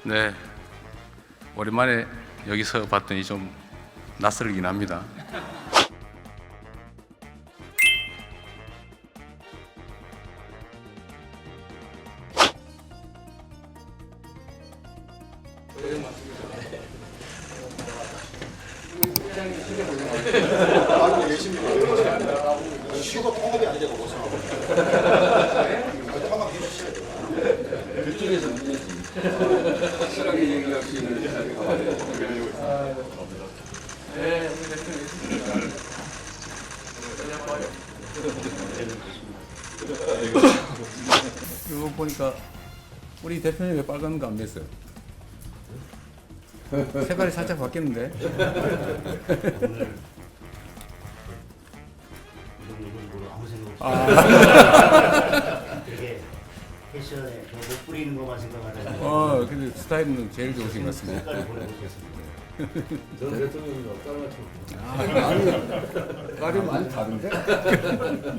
네, 오랜만에 여기서 봤더니 좀 낯설긴 합니다. 쉬고 통합이 안 되고 무슨 통합 해주셔야 돼요. 그쪽에서 문제지. 확실하게 얘기할 수 있는 자리가 가야 돼. 네, 우리 대표님 있습니다. 이거 보니까 우리 대표님 왜 빨간 거 안 맸어요? 색깔이 살짝 바뀌었는데? 아무 생각 없이 아, 되게 패션에 못 뿌리는 것만 생각하다가 근데 스타일은 제일 좋으신 것 같습니다. 색깔을 보내고 있습니다. 전 대통령이랑 깔맞춤. 깔이 많이 다른데?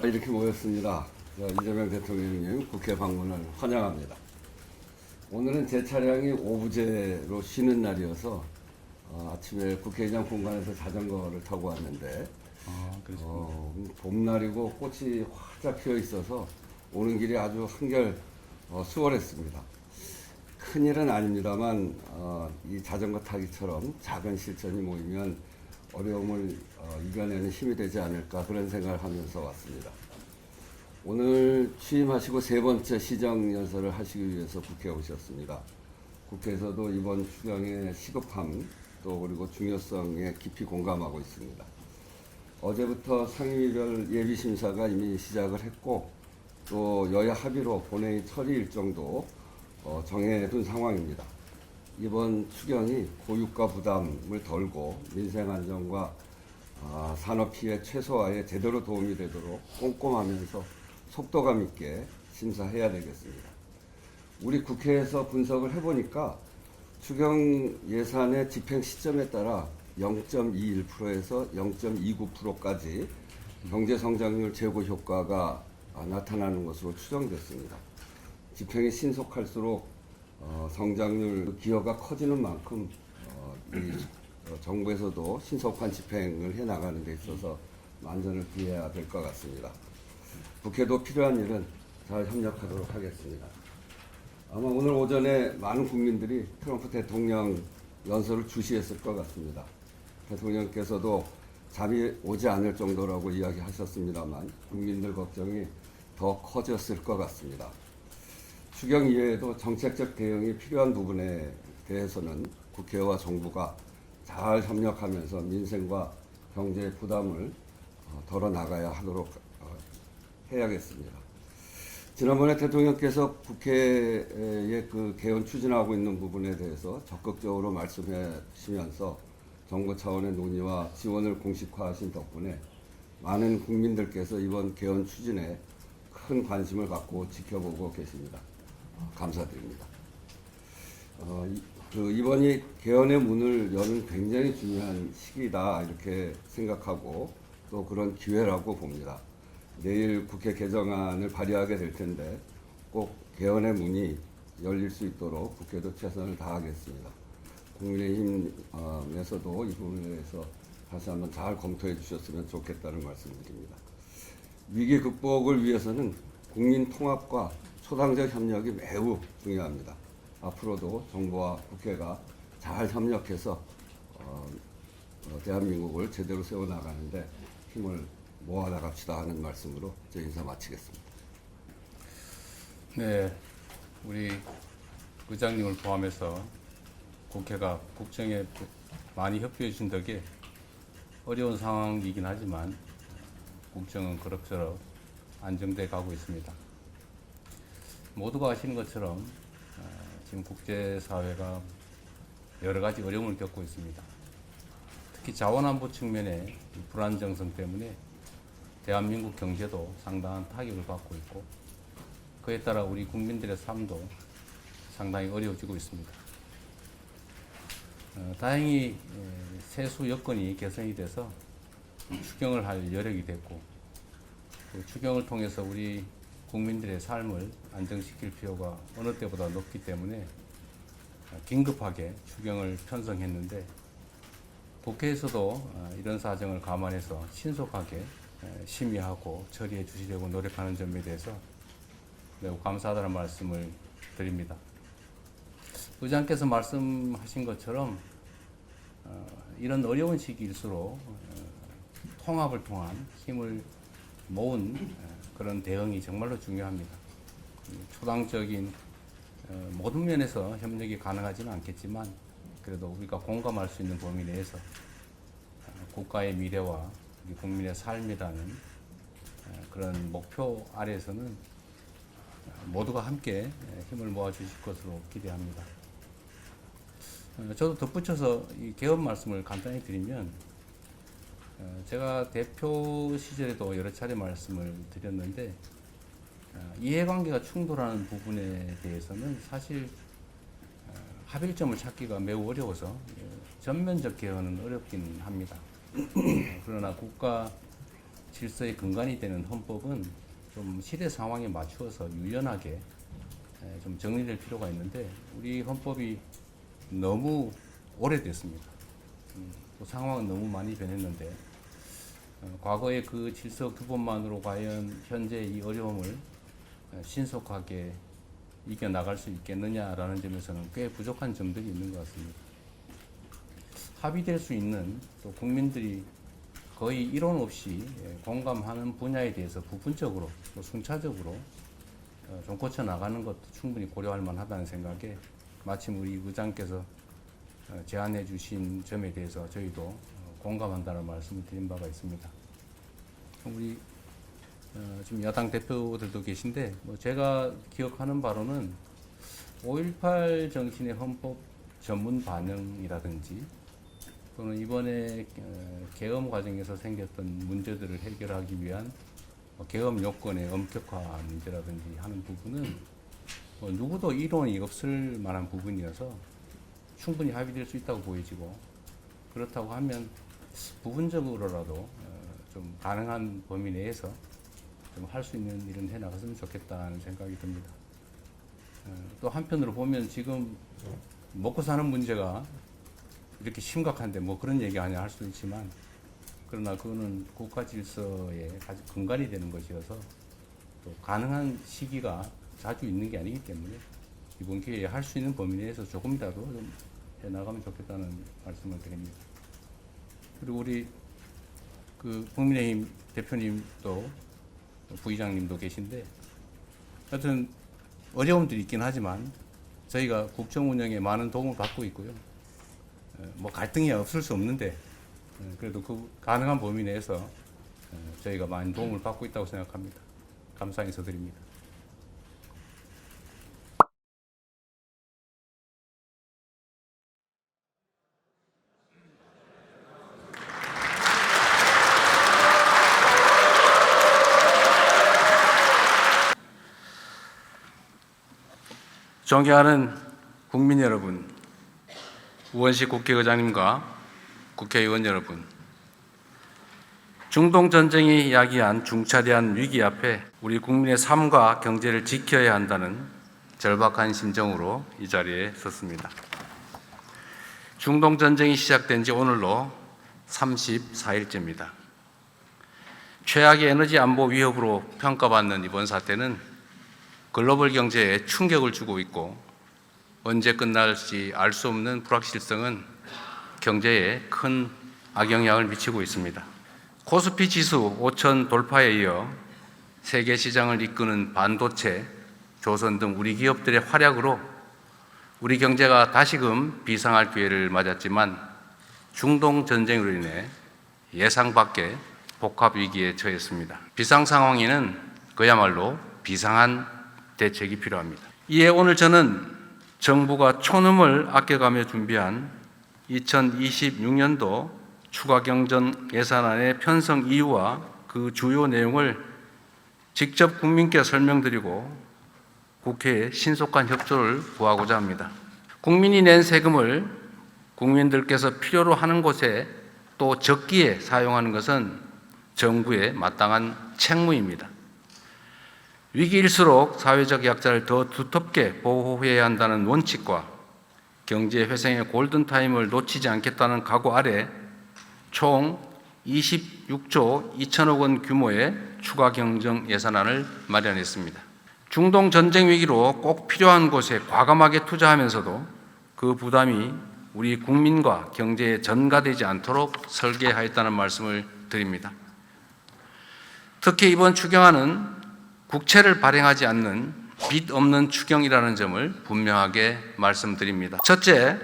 이렇게 모였습니다. 이재명 대통령님 국회 방문을 환영합니다. 오늘은 제 차량이 오부제로 쉬는 날이어서 아침에 국회의장 공간에서 자전거를 타고 왔는데 봄날이고 꽃이 활짝 피어 있어서 오는 길이 아주 한결 수월했습니다. 큰일은 아닙니다만 이 자전거 타기처럼 작은 실천이 모이면 어려움을 이겨내는 힘이 되지 않을까 그런 생각을 하면서 왔습니다. 오늘 취임하시고 세 번째 시정연설을 하시기 위해서 국회에 오셨습니다. 국회에서도 이번 추경의 시급함 또 그리고 중요성에 깊이 공감하고 있습니다. 어제부터 상임위별 예비심사가 이미 시작을 했고 또 여야 합의로 본회의 처리 일정도 정해둔 상황입니다. 이번 추경이 고유가 부담을 덜고 민생 안정과 산업 피해 최소화에 제대로 도움이 되도록 꼼꼼하면서 속도감 있게 심사해야 되겠습니다. 우리 국회에서 분석을 해보니까 추경 예산의 집행 시점에 따라 0.21%에서 0.29%까지 경제 성장률 제고 효과가 나타나는 것으로 추정됐습니다. 집행이 신속할수록 성장률 기여가 커지는 만큼 정부에서도 신속한 집행을 해나가는 데 있어서 만전을 기해야 될 것 같습니다. 국회도 필요한 일은 잘 협력하도록 하겠습니다. 아마 오늘 오전에 많은 국민들이 트럼프 대통령 연설을 주시했을 것 같습니다. 대통령께서도 잠이 오지 않을 정도라고 이야기하셨습니다만 국민들 걱정이 더 커졌을 것 같습니다. 추경 이외에도 정책적 대응이 필요한 부분에 대해서는 국회와 정부가 잘 협력하면서 민생과 경제의 부담을 덜어나가야 하도록 해야겠습니다. 지난번에 대통령께서 국회의 그 개헌 추진하고 있는 부분에 대해서 적극적으로 말씀해 주시면서 정부 차원의 논의와 지원을 공식화하신 덕분에 많은 국민들께서 이번 개헌 추진에 큰 관심을 갖고 지켜보고 계십니다. 감사드립니다. 이번이 개헌의 문을 여는 굉장히 중요한 시기다 이렇게 생각하고 또 그런 기회라고 봅니다. 내일 국회 개정안을 발의하게 될 텐데 꼭 개헌의 문이 열릴 수 있도록 국회도 최선을 다하겠습니다. 국민의힘에서도 이 부분에 대해서 다시 한번 잘 검토해 주셨으면 좋겠다는 말씀드립니다. 위기 극복을 위해서는 국민 통합과 초당적 협력이 매우 중요합니다. 앞으로도 정부와 국회가 잘 협력해서 대한민국을 제대로 세워나가는데 힘을 모아나갑시다 하는 말씀으로 제 인사 마치겠습니다. 네, 우리 의장님을 포함해서 국회가 국정에 많이 협조해 주신 덕에 어려운 상황이긴 하지만 국정은 그럭저럭 안정돼 가고 있습니다. 모두가 아시는 것처럼 지금 국제사회가 여러 가지 어려움을 겪고 있습니다. 특히 자원안보 측면의 불안정성 때문에 대한민국 경제도 상당한 타격을 받고 있고 그에 따라 우리 국민들의 삶도 상당히 어려워지고 있습니다. 다행히 세수 여건이 개선이 돼서 추경을 할 여력이 됐고 그 추경을 통해서 우리 국민들의 삶을 안정시킬 필요가 어느 때보다 높기 때문에 긴급하게 추경을 편성했는데 국회에서도 이런 사정을 감안해서 신속하게 심의하고 처리해 주시려고 노력하는 점에 대해서 매우 감사하다는 말씀을 드립니다. 의장께서 말씀하신 것처럼 이런 어려운 시기일수록 통합을 통한 힘을 모은 그런 대응이 정말로 중요합니다. 초당적인 모든 면에서 협력이 가능하지는 않겠지만 그래도 우리가 공감할 수 있는 범위 내에서 국가의 미래와 우리 국민의 삶이라는 그런 목표 아래에서는 모두가 함께 힘을 모아 주실 것으로 기대합니다. 저도 덧붙여서 이 개업 말씀을 간단히 드리면 제가 대표 시절에도 여러 차례 말씀을 드렸는데 이해관계가 충돌하는 부분에 대해서는 사실 합일점을 찾기가 매우 어려워서 전면적 개헌은 어렵긴 합니다. 그러나 국가 질서의 근간이 되는 헌법은 좀 시대 상황에 맞추어서 유연하게 좀 정리될 필요가 있는데 우리 헌법이 너무 오래됐습니다. 또 상황은 너무 많이 변했는데 과거의 그 질서 규범만으로 과연 현재 이 어려움을 신속하게 이겨나갈 수 있겠느냐라는 점에서는 꽤 부족한 점들이 있는 것 같습니다. 합의될 수 있는 또 국민들이 거의 이론 없이 공감하는 분야에 대해서 부분적으로 또 순차적으로 좀 고쳐나가는 것도 충분히 고려할 만하다는 생각에 마침 우리 의장께서 제안해 주신 점에 대해서 저희도 공감한다는 말씀을 드린 바가 있습니다. 우리 지금 야당 대표들도 계신데 제가 기억하는 바로는 5.18 정신의 헌법 전문 반영이라든지 또는 이번에 계엄 과정에서 생겼던 문제들을 해결하기 위한 계엄 요건의 엄격화 문제라든지 하는 부분은 누구도 이론이 없을 만한 부분이어서 충분히 합의될 수 있다고 보여지고 그렇다고 하면 부분적으로라도 좀 가능한 범위 내에서 좀 할 수 있는 일은 해나갔으면 좋겠다는 생각이 듭니다. 또 한편으로 보면 지금 먹고 사는 문제가 이렇게 심각한데 뭐 그런 얘기 아니야 할 수 있지만 그러나 그거는 국가 질서의 아주 근간이 되는 것이어서 또 가능한 시기가 자주 있는 게 아니기 때문에 이번 기회에 할 수 있는 범위 내에서 조금이라도 좀 해나가면 좋겠다는 말씀을 드립니다. 그리고 우리 그 국민의힘 대표님도 부의장님도 계신데 하여튼 어려움들이 있긴 하지만 저희가 국정 운영에 많은 도움을 받고 있고요. 뭐 갈등이 없을 수 없는데 그래도 그 가능한 범위 내에서 저희가 많은 도움을 받고 있다고 생각합니다. 감사 인사드립니다. 존경하는 국민 여러분, 우원식 국회의장님과 국회의원 여러분, 중동 전쟁이 야기한 중차대한 위기 앞에 우리 국민의 삶과 경제를 지켜야 한다는 절박한 심정으로 이 자리에 섰습니다. 중동 전쟁이 시작된 지 오늘로 34일째입니다. 최악의 에너지 안보 위협으로 평가받는 이번 사태는 글로벌 경제에 충격을 주고 있고 언제 끝날지 알 수 없는 불확실성은 경제에 큰 악영향을 미치고 있습니다. 코스피 지수 5,000 돌파에 이어 세계 시장을 이끄는 반도체, 조선 등 우리 기업들의 활약으로 우리 경제가 다시금 비상할 기회를 맞았지만 중동 전쟁으로 인해 예상 밖의 복합 위기에 처했습니다. 비상 상황에는 그야말로 비상한 대책이 필요합니다. 이에 오늘 저는 정부가 촌음을 아껴가며 준비한 2026년도 추가경정 예산안의 편성 이유와 그 주요 내용을 직접 국민께 설명드리고 국회에 신속한 협조를 구하고자 합니다. 국민이 낸 세금을 국민들께서 필요로 하는 곳에 또 적기에 사용하는 것은 정부의 마땅한 책무입니다. 위기일수록 사회적 약자를 더 두텁게 보호해야 한다는 원칙과 경제 회생의 골든타임을 놓치지 않겠다는 각오 아래 총 26조 2천억 원 규모의 추가 경정 예산안을 마련했습니다. 중동 전쟁 위기로 꼭 필요한 곳에 과감하게 투자하면서도 그 부담이 우리 국민과 경제에 전가되지 않도록 설계하였다는 말씀을 드립니다. 특히 이번 추경안은 국채를 발행하지 않는 빚 없는 추경이라는 점을 분명하게 말씀드립니다. 첫째,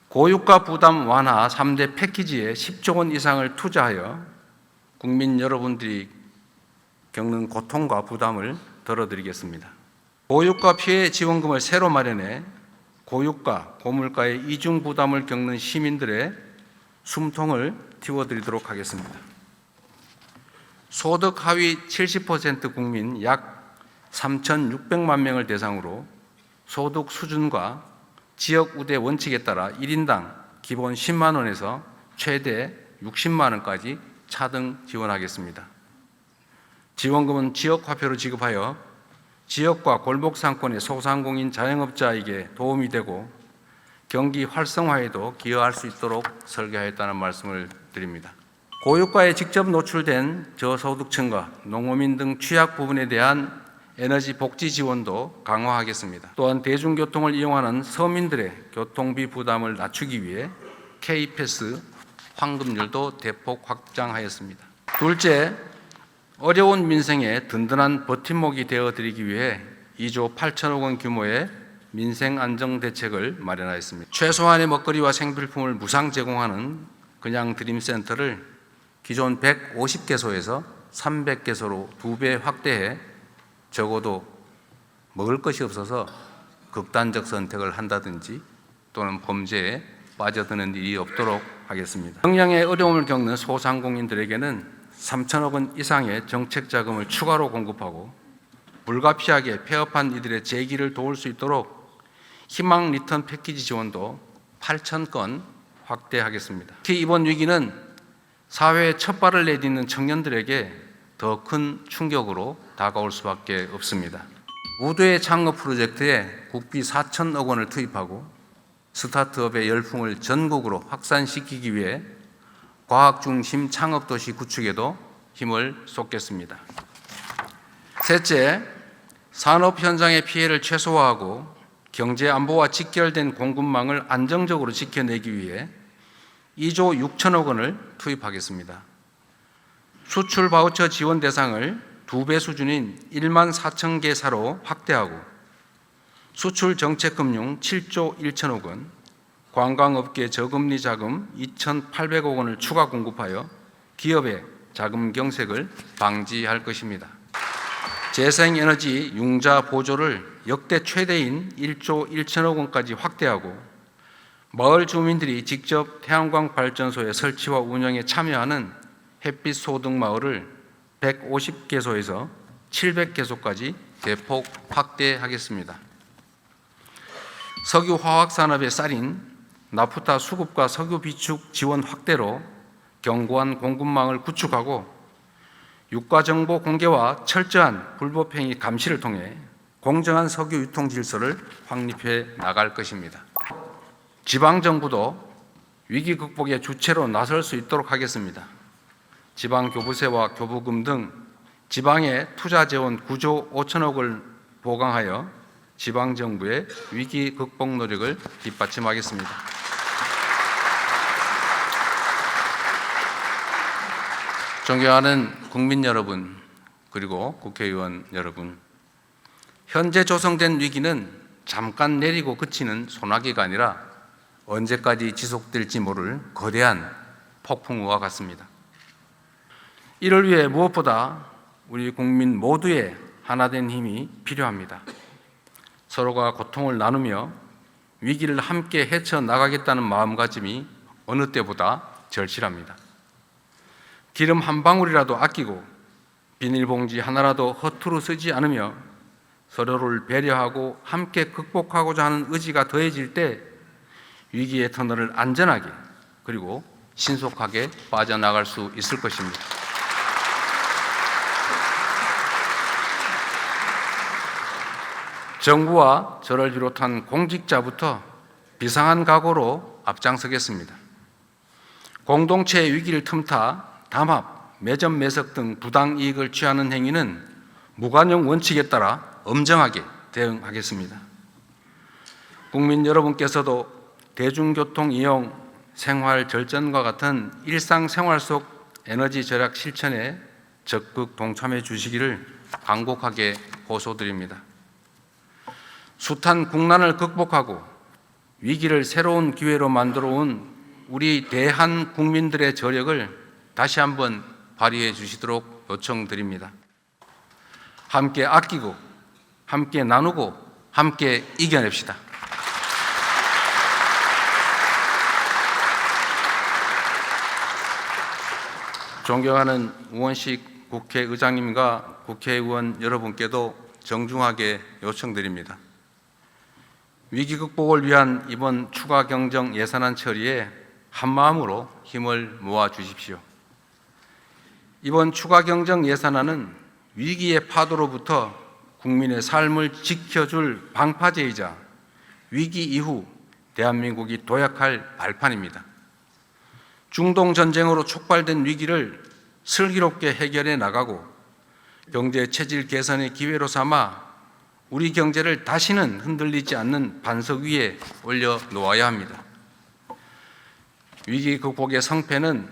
고유가 부담 완화 3대 패키지에 10조 원 이상을 투자하여 국민 여러분들이 겪는 고통과 부담을 덜어드리겠습니다. 고유가 피해 지원금을 새로 마련해 고유가, 고물가의 이중 부담을 겪는 시민들의 숨통을 틔워드리도록 하겠습니다. 소득 하위 70% 국민 약 3,600만 명을 대상으로 소득 수준과 지역 우대 원칙에 따라 1인당 기본 10만 원에서 최대 60만 원까지 차등 지원하겠습니다. 지원금은 지역 화폐로 지급하여 지역과 골목 상권의 소상공인 자영업자에게 도움이 되고 경기 활성화에도 기여할 수 있도록 설계하였다는 말씀을 드립니다. 고유가에 직접 노출된 저소득층과 농어민 등 취약 부분에 대한 에너지 복지 지원도 강화하겠습니다. 또한 대중교통을 이용하는 서민들의 교통비 부담을 낮추기 위해 K패스 환급률도 대폭 확장하였습니다. 둘째, 어려운 민생에 든든한 버팀목이 되어드리기 위해 2조 8천억 원 규모의 민생안정대책을 마련하였습니다. 최소한의 먹거리와 생필품을 무상 제공하는 그냥드림센터를 기존 150개소에서 300개소로 2배 확대해 적어도 먹을 것이 없어서 극단적 선택을 한다든지 또는 범죄에 빠져드는 일이 없도록 하겠습니다. 경량의 어려움을 겪는 소상공인들에게는 3천억 원 이상의 정책 자금을 추가로 공급하고 불가피하게 폐업한 이들의 재기를 도울 수 있도록 희망 리턴 패키지 지원도 8천 건 확대하겠습니다. 특히 이번 위기는 사회에 첫 발을 내딛는 청년들에게 더 큰 충격으로 다가올 수밖에 없습니다. 무도의 창업 프로젝트에 국비 4천억 원을 투입하고 스타트업의 열풍을 전국으로 확산시키기 위해 과학 중심 창업도시 구축에도 힘을 쏟겠습니다. 셋째, 산업 현장의 피해를 최소화하고 경제 안보와 직결된 공급망을 안정적으로 지켜내기 위해 2조 6천억 원을 투입하겠습니다. 수출 바우처 지원 대상을 2배 수준인 1만 4천 개사로 확대하고 수출 정책금융 7조 1천억 원, 관광업계 저금리 자금 2,800억 원을 추가 공급하여 기업의 자금 경색을 방지할 것입니다. 재생에너지 융자 보조를 역대 최대인 1조 1천억 원까지 확대하고 마을 주민들이 직접 태양광 발전소의 설치와 운영에 참여하는 햇빛 소득 마을을 150개소에서 700개소까지 대폭 확대하겠습니다. 석유 화학 산업의 쌀인 나프타 수급과 석유 비축 지원 확대로 견고한 공급망을 구축하고 유가정보 공개와 철저한 불법행위 감시를 통해 공정한 석유 유통 질서를 확립해 나갈 것입니다. 지방정부도 위기 극복의 주체로 나설 수 있도록 하겠습니다. 지방교부세와 교부금 등 지방의 투자 재원 9조 5천억을 보강하여 지방정부의 위기 극복 노력을 뒷받침하겠습니다. 존경하는 국민 여러분, 그리고 국회의원 여러분, 현재 조성된 위기는 잠깐 내리고 그치는 소나기가 아니라 언제까지 지속될지 모를 거대한 폭풍우와 같습니다. 이를 위해 무엇보다 우리 국민 모두의 하나된 힘이 필요합니다. 서로가 고통을 나누며 위기를 함께 헤쳐나가겠다는 마음가짐이 어느 때보다 절실합니다. 기름 한 방울이라도 아끼고 비닐봉지 하나라도 허투루 쓰지 않으며 서로를 배려하고 함께 극복하고자 하는 의지가 더해질 때 위기의 터널을 안전하게 그리고 신속하게 빠져나갈 수 있을 것입니다. 정부와 저를 비롯한 공직자부터 비상한 각오로 앞장서겠습니다. 공동체의 위기를 틈타 담합, 매점 매석 등 부당 이익을 취하는 행위는 무관용 원칙에 따라 엄정하게 대응하겠습니다. 국민 여러분께서도 대중교통 이용, 생활 절전과 같은 일상생활 속 에너지 절약 실천에 적극 동참해 주시기를 간곡하게 호소드립니다. 숱한 국난을 극복하고 위기를 새로운 기회로 만들어 온 우리 대한 국민들의 저력을 다시 한번 발휘해 주시도록 요청드립니다. 함께 아끼고, 함께 나누고, 함께 이겨냅시다. 존경하는 우원식 국회의장님과 국회의원 여러분께도 정중하게 요청드립니다. 위기 극복을 위한 이번 추가 경정 예산안 처리에 한마음으로 힘을 모아 주십시오. 이번 추가 경정 예산안은 위기의 파도로부터 국민의 삶을 지켜줄 방파제이자 위기 이후 대한민국이 도약할 발판입니다. 중동 전쟁으로 촉발된 위기를 슬기롭게 해결해 나가고 경제 체질 개선의 기회로 삼아 우리 경제를 다시는 흔들리지 않는 반석 위에 올려놓아야 합니다. 위기 극복의 성패는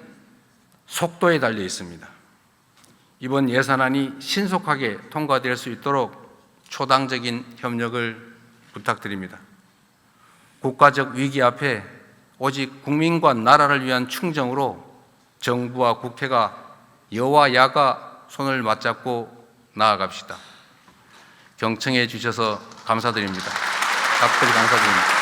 속도에 달려 있습니다. 이번 예산안이 신속하게 통과될 수 있도록 초당적인 협력을 부탁드립니다. 국가적 위기 앞에 오직 국민과 나라를 위한 충정으로 정부와 국회가 여와 야가 손을 맞잡고 나아갑시다. 경청해 주셔서 감사드립니다. 각별히 감사드립니다.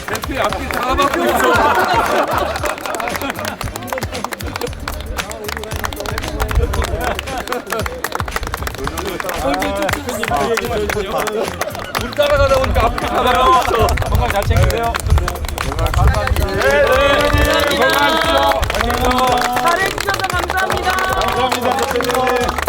대표 앞뒤 다 막혀 있어. 물 따라가다 보니까 앞뒤 다 막혀 있어. 건강 잘 챙기세요. 잘해주셔서 감사합니다. 감사합니다, 대표님.